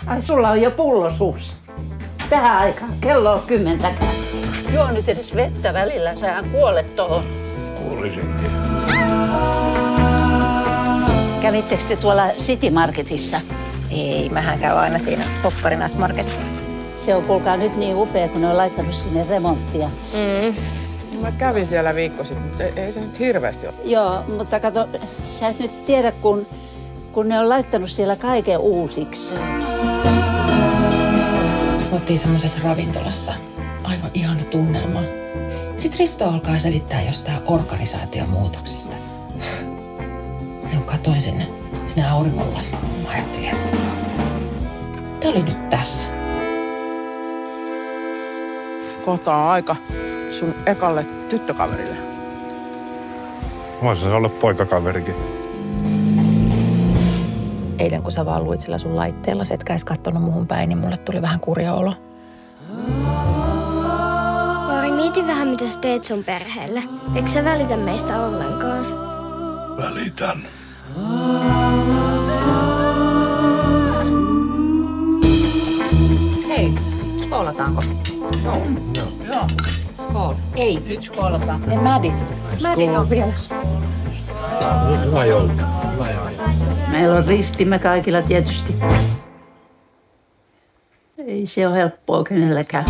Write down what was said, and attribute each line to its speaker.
Speaker 1: Ai, sulla on jo pullo suussa. Tähän aikaan. Kello on 10. Juo nyt edes vettä välillä, sähän kuolet tohon.
Speaker 2: Kuulisinkin.
Speaker 1: Kävittekö te tuolla City Marketissa?
Speaker 3: Ei, mähän käyn aina siinä Sopparinas-marketissa.
Speaker 1: Se on kuulkaa nyt niin upea, kun ne on laittanut sinne remonttia.
Speaker 4: Mä kävin siellä viikko sitten, mutta ei se nyt hirveästi ole.
Speaker 1: Joo, mutta kato, sä et nyt tiedä, kun ne on laittanut siellä kaiken uusiksi.
Speaker 5: Oltiin semmoisessa ravintolassa. Aivan ihana tunnelma. Sitten Risto alkaa selittää jostain organisaatiomuutoksista. Ja kun katoin sinne auringonlaskuun, mä ajattelin, että tää oli nyt tässä.
Speaker 4: Kohta on aika sun ekalle tyttökaverille.
Speaker 2: Voisi se olla poikakaverikin.
Speaker 3: Eilen kun sä vaan luit sillä sun laitteella, etkä edes kattonut muuhun päin, niin mulle tuli vähän kurja olo.
Speaker 6: Lauri, mieti vähän, mitä sä teet sun perheelle. Eikö sä välitä meistä ollenkaan?
Speaker 2: Välitän.
Speaker 3: Hei, skoolataanko? Joo. Skool. Ei, nyt skoolataan. Ne mädit. Mädit on vielä.
Speaker 2: Hyvä joulu.
Speaker 1: Meillä on ristimme kaikilla tietysti. Ei se ole helppoa kenelläkään.